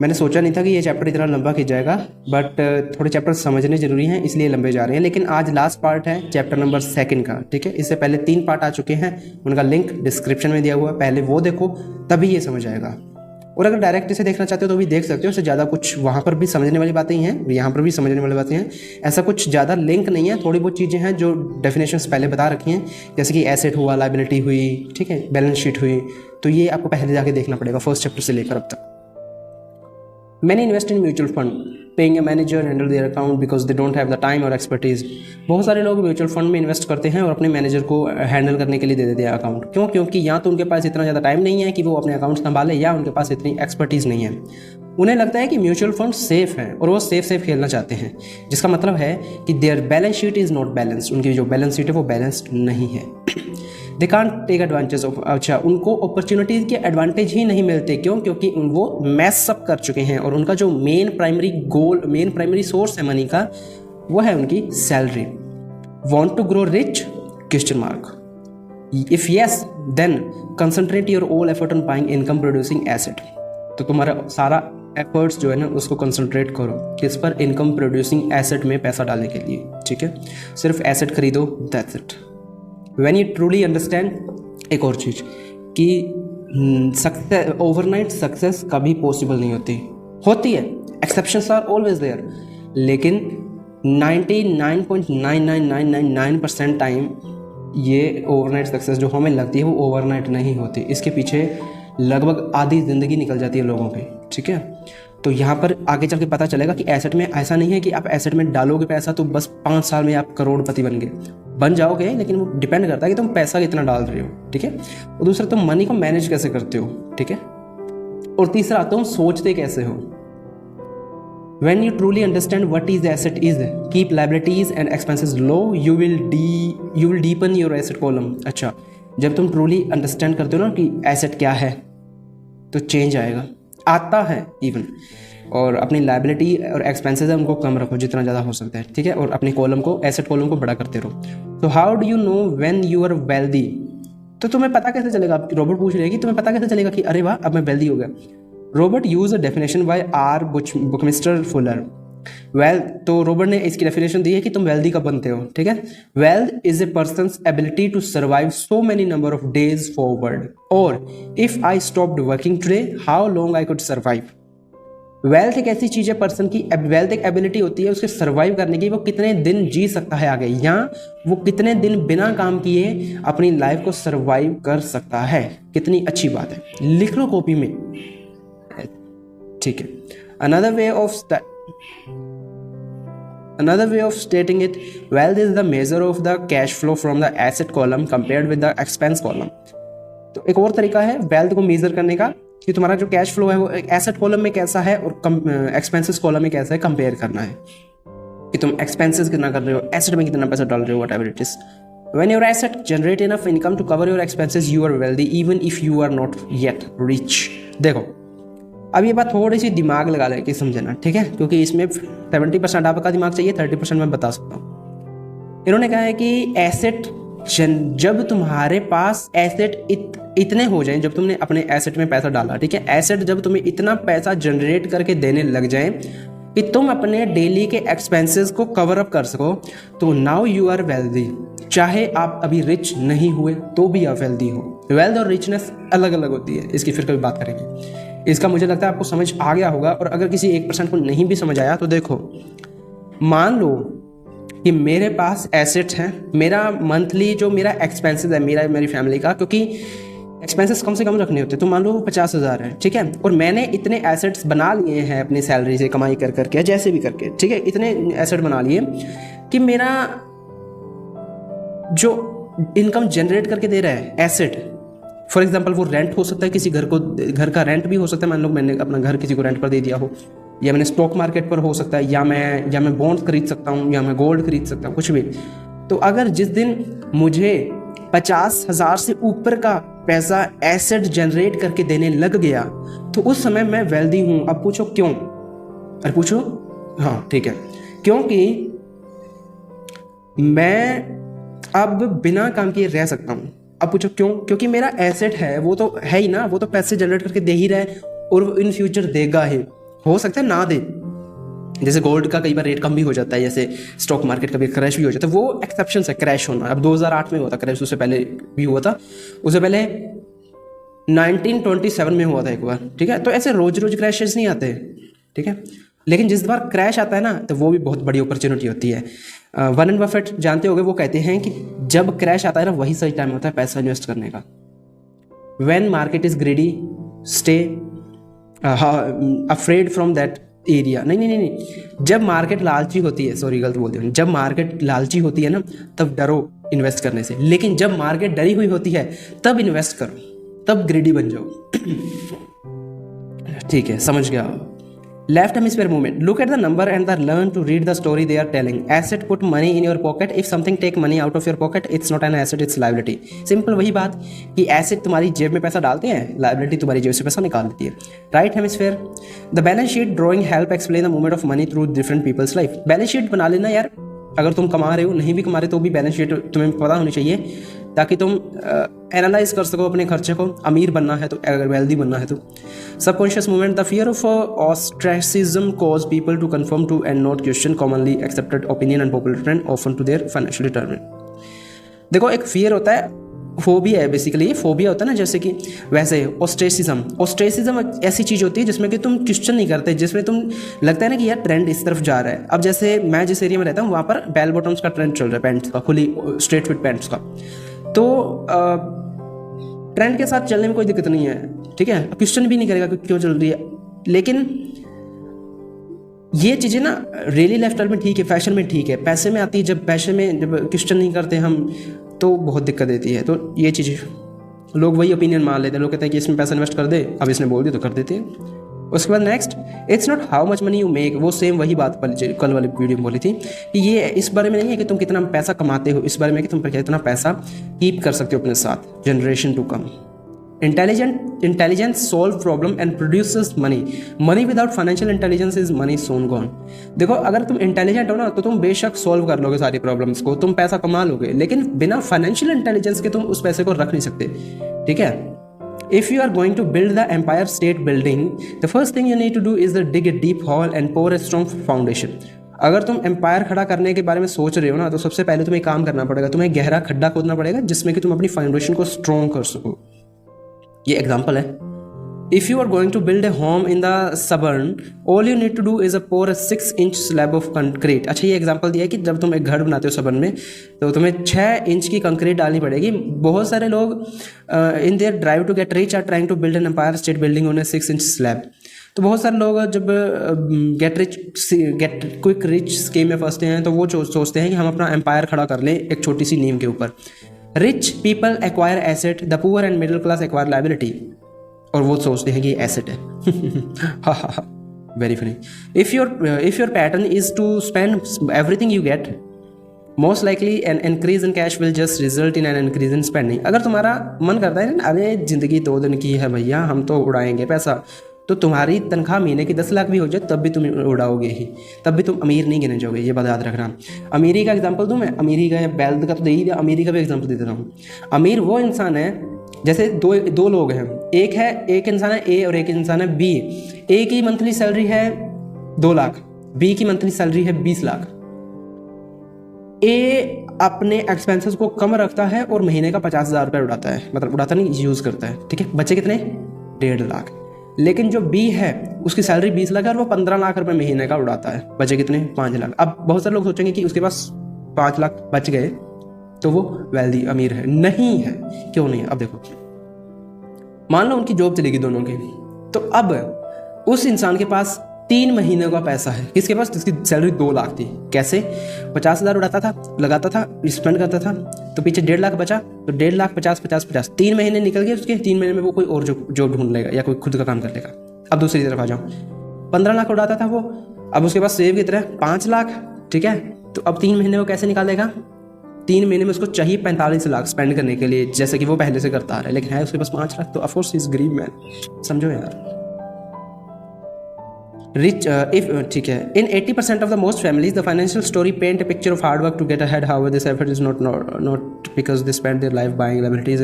मैंने सोचा नहीं था कि ये चैप्टर इतना लंबा खिंच जाएगा, बट थोड़े चैप्टर समझने जरूरी हैं इसलिए लंबे जा रहे हैं। लेकिन आज लास्ट पार्ट है चैप्टर नंबर 2 का, ठीक है। इससे पहले 3 पार्ट आ चुके हैं, उनका लिंक डिस्क्रिप्शन में दिया हुआ है, पहले वो देखो तभी ये समझ आएगा। और अगर डायरेक्ट इसे देखना चाहते हो तो भी देख सकते हो, इससे ज़्यादा कुछ वहाँ पर भी समझने वाली बातें ही हैं, यहाँ पर भी समझने वाली बातें हैं। ऐसा कुछ ज़्यादा लिंक नहीं है, थोड़ी बहुत चीज़ें हैं जो डेफिनेशंस पहले बता रखी हैं, जैसे कि एसेट हुआ, लायबिलिटी हुई, ठीक है, बैलेंस शीट हुई, तो ये आपको पहले जाके देखना पड़ेगा फर्स्ट चैप्टर से लेकर अब तक। Many invest in mutual fund, paying a manager handle their account because they don't have the time or expertise। बहुत सारे लोग म्यूचुअल फंड में इन्वेस्ट करते हैं और अपने मैनेजर को हैंडल करने के लिए दे देते हैं अकाउंट। क्यों? क्योंकि या तो उनके पास इतना ज़्यादा टाइम नहीं है कि वो अपने अकाउंट संभाले, या उनके पास इतनी एक्सपर्टीज़ नहीं है। उन्हें लगता है कि म्यूचुअल फंड सेफ है और वो सेफ खेलना चाहते हैं, जिसका मतलब है कि their balance sheet is not balanced, उनकी जो बैलेंस शीट है वो बैलेंस्ड नहीं है। They can't take advantage of, अच्छा, उनको अपॉर्चुनिटीज़ के एडवांटेज ही नहीं मिलते। क्यों? क्योंकि वो मैस अप कर चुके हैं और उनका जो मेन प्राइमरी सोर्स है मनी का, वो है उनकी salary. Want to grow rich? Question mark. If yes then concentrate your all effort on buying income producing asset. तो तुम्हारा सारा एफर्ट्स जो है ना उसको कंसंट्रेट करो किस पर? इनकम प्रोड्यूसिंग एसेट में पैसा डालने के लिए, ठीक है। सिर्फ एसेट खरीदो, that's it. When you truly understand, एक और चीज़ कि सक्सेस, ओवरनाइट सक्सेस कभी पॉसिबल नहीं होती है, एक्सेप्शंस आर ऑलवेज देयर, लेकिन 99.99999% टाइम ये ओवरनाइट सक्सेस जो हमें लगती है वो ओवरनाइट नहीं होती। इसके पीछे लगभग आधी ज़िंदगी निकल जाती है लोगों की, ठीक है। तो यहाँ पर आगे चल के पता चलेगा कि एसेट में ऐसा नहीं है कि आप एसेट में डालोगे पैसा तो बस 5 साल में आप करोड़पति बन जाओगे, लेकिन वो डिपेंड करता है कि तुम पैसा कितना डाल रहे हो, ठीक है। और दूसरा, तुम मनी को मैनेज कैसे करते हो, ठीक है। और तीसरा, तुम सोचते कैसे हो। When you truly understand what is asset is, keep liabilities and expenses low, you will deepen your asset column। अच्छा, जब तुम ट्रूली अंडरस्टैंड करते हो ना कि एसेट क्या है तो चेंज आता है इवन। और अपनी लायबिलिटी और एक्सपेंसेस है उनको कम रखो जितना ज़्यादा हो सकता है, ठीक है। और अपने कॉलम को, एसेट कॉलम को बड़ा करते रहो। तो how do you know when you are wealthy? तो तुम्हें पता कैसे चलेगा? रॉबर्ट पूछ रहे हैं कि तुम्हें पता कैसे चलेगा कि अरे वाह अब मैं वेल्दी हो गया। Robert use a definition by R Buckminster Fuller. Wealth, तो रॉबर्ट ने इसकी डेफिनेशन दी है कि तुम वेल्दी कब बनते हो, ठीक है। Wealth is a person's ability to survive so many number of days forward, और if I stopped working today how long I could survive. Wealth एक ऐसी चीज है, पर्सन की वेल्थ एक एबिलिटी होती है उसके सर्वाइव करने की, वो कितने दिन जी सकता है आगे, या वो कितने दिन बिना काम किए अपनी लाइफ को सर्वाइव कर सकता है। कितनी अच्छी बात है, लिख लो कॉपी में, ठीक है। Another way of stating it, wealth is the measure of the cash flow from the asset column compared with the expense column। तो एक और तरीका है वेल्थ को मेजर करने का कि तुम्हारा जो कैश फ्लो है वो एसेट कॉलम में कैसा है और एक्सपेंसेस कॉलम में कैसा है, कंपेयर करना है कि तुम एक्सपेंसेस कितना कर रहे हो, एसेट में कितना पैसा डाल रहे हो, whatever it is। When your asset generate enough income to cover your expenses, you are wealthy even if you are not yet rich। देखो, अब ये बात थोड़ी सी दिमाग लगा लेके समझना, ठीक है, क्योंकि इसमें 70% आपका दिमाग चाहिए, 30% मैं बता सकता हूँ। इन्होंने कहा है कि एसेट, जब तुम्हारे पास एसेट इतने हो जाएं, जब तुमने अपने एसेट में पैसा डाला, ठीक है, एसेट जब तुम्हें इतना पैसा जनरेट करके देने लग जाए कि तुम अपने डेली के एक्सपेंसेस को कवर अप कर सको, तो नाउ यू आर वेल्दी। चाहे आप अभी रिच नहीं हुए तो भी आप वेल्दी हो। वेल्थ और रिचनेस अलग अलग होती है, इसकी फिर कभी बात करेंगे। इसका मुझे लगता है आपको समझ आ गया होगा, और अगर किसी 1% को नहीं भी समझ आया तो देखो, मान लो कि मेरे पास एसेट है, मेरा मंथली जो मेरा एक्सपेंसेस है मेरी फैमिली का, क्योंकि एक्सपेंसेस कम से कम रखने होते हैं, तो मान लो वो 50,000 है, ठीक है, और मैंने इतने एसेट्स बना लिए हैं अपनी सैलरी से कमाई कर करके, जैसे भी करके, ठीक है, इतने एसेट बना लिए कि मेरा जो इनकम जनरेट करके दे रहा है एसेट, फॉर एग्जाम्पल वो रेंट हो सकता है, किसी घर का रेंट भी हो सकता है, मान लो मैंने अपना घर किसी को रेंट पर दे दिया हो, या मैंने स्टॉक मार्केट पर हो सकता है, या मैं बॉन्ड खरीद सकता हूँ, या मैं गोल्ड खरीद सकता हूँ, कुछ भी। तो अगर जिस दिन मुझे 50,000 से ऊपर का पैसा एसेट जनरेट करके देने लग गया तो उस समय मैं वेल्दी हूँ। अब पूछो क्यों? अरे पूछो, हाँ ठीक है, क्योंकि मैं अब बिना काम किए रह सकता हूँ। अब पूछो क्यों? क्योंकि मेरा एसेट है, वो तो है ही ना, वो तो पैसे जनरेट करके दे ही रहा है और वो इन फ्यूचर देगा ही। हो सकता है ना दे, जैसे गोल्ड का कई बार रेट कम भी हो जाता है, जैसे स्टॉक मार्केट का भी क्रैश भी हो जाता है, वो एक्सेप्शन है क्रैश होना। अब 2008 में हुआ था क्रैश, उससे पहले भी हुआ था, उससे पहले 1927 में हुआ था एक बार, ठीक है। तो ऐसे रोज रोज क्रैशेस नहीं आते, ठीक है, लेकिन जिस बार क्रैश आता है ना तो वो भी बहुत बड़ी अपॉर्चुनिटी होती है। वॉरेन बफेट जानते होंगे, वो कहते हैं कि जब क्रैश आता है ना वही सही टाइम होता है पैसा इन्वेस्ट करने का। When market is greedy stay afraid from that area. नहीं, जब मार्केट लालची होती है, सॉरी गलत बोल दिया, जब मार्केट लालची होती है ना तब डरो इन्वेस्ट करने से, लेकिन जब मार्केट डरी हुई होती है तब इन्वेस्ट करो, तब ग्रीडी बन जाओ। ठीक है, समझ गया। Left hemisphere movement. Look at the number and learn to read the story they are telling. Asset put money in your pocket. If something take money out of your pocket, it's not an asset, it's liability. Simple वही बात कि asset तुम्हारी जेब में पैसा डालते हैं, liability तुम्हारी जेब से पैसा निकाल देती है। Right hemisphere. The balance sheet drawing help explain the movement of money through different people's life. Balance sheet बना लेना यार, अगर तुम कमा रहे हो, नहीं भी कमा रहे तो भी बैलेंस शीट तुम्हें पता होनी चाहिए, ताकि तुम एनालाइज कर सको अपने खर्चे को। अमीर बनना है तो, अगर वेल्दी बनना है तो। Subconscious movement. The fear of ostracism cause people to conform to and not question commonly accepted opinion and popular trend often to their financial determinant. देखो, एक फियर होता है, फोबिया है बेसिकली। फोबिया होता है ना, जैसे कि वैसे ऑस्ट्रेसिज्म ऐसी चीज़ होती है जिसमें कि तुम क्वेश्चन नहीं करते, जिसमें तुम लगता है ना कि यार ट्रेंड इस तरफ जा रहा है। अब जैसे मैं जिस एरिया में रहता हूँ वहाँ पर बेल बॉटम्स का ट्रेंड चल रहा है, पैंट्स का, खुली स्ट्रेट फिट पैंट्स का। तो ट्रेंड के साथ चलने में कोई दिक्कत नहीं है, ठीक है, क्वेश्चन भी नहीं करेगा कि क्यों चल रही है। लेकिन ये चीज़ें ना रियली लाइफस्टाइल में ठीक है, फैशन में ठीक है, पैसे में आती है। जब पैसे में जब क्वेश्चन नहीं करते हम तो बहुत दिक्कत देती है। तो ये चीज़ें लोग वही ओपिनियन मान लेते हैं, लोग कहते हैं कि इसमें पैसा इन्वेस्ट कर दे, अब इसने बोल दिया तो कर देते हैं। उसके बाद next, it's not how much money you make. वो सेम वही बात कल वाली वीडियो में बोली थी कि ये इस बारे में नहीं है कि तुम कितना पैसा कमाते हो, इस बारे में कि तुम कितना पैसा कीप कर सकते हो अपने साथ generation to come. Intelligence solve problem and produces money without financial intelligence is money soon gone. देखो, अगर तुम इंटेलिजेंट हो ना तो तुम बेशक सॉल्व कर लोगे सारी प्रॉब्लम्स को, तुम पैसा कमा लोगे, लेकिन बिना फाइनेंशियल इंटेलिजेंस के तुम उस पैसे को रख नहीं सकते, ठीक है। If you are going to build the Empire State Building, the first thing you need to do is to dig a deep hole and pour a strong foundation. अगर तुम एम्पायर खड़ा करने के बारे में सोच रहे हो ना तो सबसे पहले तुम्हें काम करना पड़ेगा, तुम्हें गहरा खड्डा खोदना पड़ेगा जिसमें कि तुम अपनी फाउंडेशन को स्ट्रॉन्ग कर सको। ये एग्जाम्पल है। If you are going to build a home in the suburb, all you need to do is pour a 6-inch slab of concrete. अच्छा, ये एग्जांपल दिया है कि जब तुम एक घर बनाते हो सबर्ब में तो तुम्हें 6 इंच की कंक्रीट डालनी पड़ेगी। बहुत सारे लोग in their drive to get rich are trying to build an Empire State Building on a 6-inch slab. तो बहुत सारे लोग जब गेट क्विक रिच स्कीम में फंसते हैं तो वो सोचते हैं कि हम अपना एम्पायर खड़ा कर लें एक छोटी सी नींव के ऊपर। Rich people acquire asset, the poor and middle class acquire liability, और वो सोचते हैं कि ये एसेट है। Very funny. If your pattern is to spend everything you get, most likely an increase in cash will just result in an increase in spending. अगर तुम्हारा मन करता है ना, अरे जिंदगी 2 दिन की है भैया, हम तो उड़ाएंगे पैसा, तो तुम्हारी तनख्वाह महीने की 10 लाख भी हो जाए तब भी तुम उड़ाओगे ही, तब भी तुम अमीर नहीं गिने जाओगे। ये बात याद रखना। अमीरी का एग्जाम्पल दूँ मैं, अमीरी का वेल्थ का तो दे ही दिया, अमीरी का भी एग्जाम्पल दे देता हूँ। अमीर वो इंसान है, जैसे दो लोग हैं, एक इंसान है ए और एक इंसान है बी। ए की मंथली सैलरी है 2 लाख, बी की मंथली सैलरी है 20 लाख। ए अपने एक्सपेंसेस को कम रखता है और महीने का 50,000 रुपये उड़ाता है, मतलब उड़ाता नहीं, यूज़ करता है, ठीक है। बच्चे कितने? 1.5 लाख। लेकिन जो बी है उसकी सैलरी 20 लाख है और वो 15 लाख रुपए महीने का उड़ाता है। बचे कितने? 5 लाख। अब बहुत सारे लोग सोचेंगे कि उसके पास 5 लाख बच गए तो वो वेल्दी अमीर है। नहीं है। क्यों नहीं है? अब देखो, मान लो उनकी जॉब चलेगी दोनों की, तो अब उस इंसान के पास 3 महीने का पैसा है। किसके पास? जिसकी सैलरी 2 लाख थी। कैसे? 50,000 उड़ाता था, लगाता था, स्पेंड करता था, तो पीछे 1.5 लाख बचा, तो 1.5 लाख 50 3 महीने निकल गए उसके। 3 महीने में वो कोई और जॉब ढूंढ लेगा या कोई खुद का काम कर लेगा। अब दूसरी तरफ आ जाओ, 15 लाख उड़ाता था वो, अब उसके पास सेव कितना है? 5 लाख, ठीक है। तो अब 3 महीने वो कैसे निकालेगा? 3 महीने में उसको चाहिए 45 लाख स्पेंड करने के लिए, जैसे कि वो पहले से करता आ रहा है, लेकिन है उसके पास 5 लाख, तो ऑफ कोर्स इज गरीब मैन। समझो यार। रिच इफ ठीक है, in 80% of the most families the financial story paint a picture of hard work to get ahead. However, this effort is not because they spend their life buying liabilities.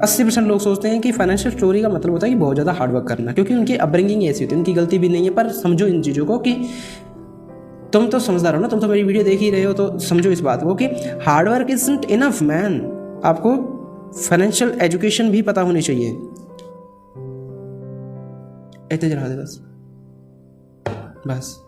80% लोग सोचते हैं कि financial story का मतलब होता है कि बहुत ज़्यादा हार्डवर्क करना, क्योंकि उनकी अपब्रिंगिंग ऐसी होती है, उनकी गलती भी नहीं है। पर समझो इन चीज़ों को कि तुम तो समझदार हो ना, तुम तो मेरी वीडियो देख ही रहे हो, तो समझो इस बात को कि हार्डवर्क इजंट इनफ मैन। आपको फाइनेंशियल एजुकेशन भी पता होनी चाहिए। इतने जरा दे बस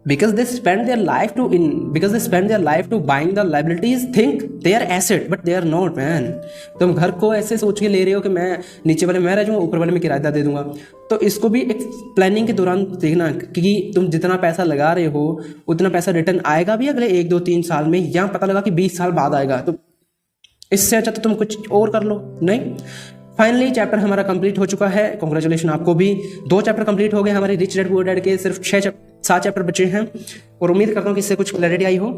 because they spend their life to buying the liabilities, think they are asset but they are not man। तुम घर को ऐसे सोच के ले रहे हो कि मैं नीचे वाले मैं रह जाऊंगा, ऊपर वाले में किराएदार दे दूंगा। तो इसको भी एक प्लानिंग के दौरान देखना कि तुम जितना पैसा लगा रहे हो उतना पैसा रिटर्न आएगा भी अगले 1 2 3 साल में, या पता लगा कि 20 साल बाद आएगा। तो इससे अच्छा तो तुम कुछ और कर लो। नहीं, फाइनली चैप्टर हमारा कंप्लीट हो चुका है। कॉन्ग्रेचुलेशन आपको भी, 2 चैप्टर कंप्लीट हो गए हमारे रिच डैड पुअर डैड के। सिर्फ 7 चैप्टर बचे हैं और उम्मीद करता हूँ कि इससे कुछ क्लैरिटी आई हो।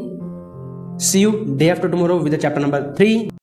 See you day after tomorrow with chapter number 3।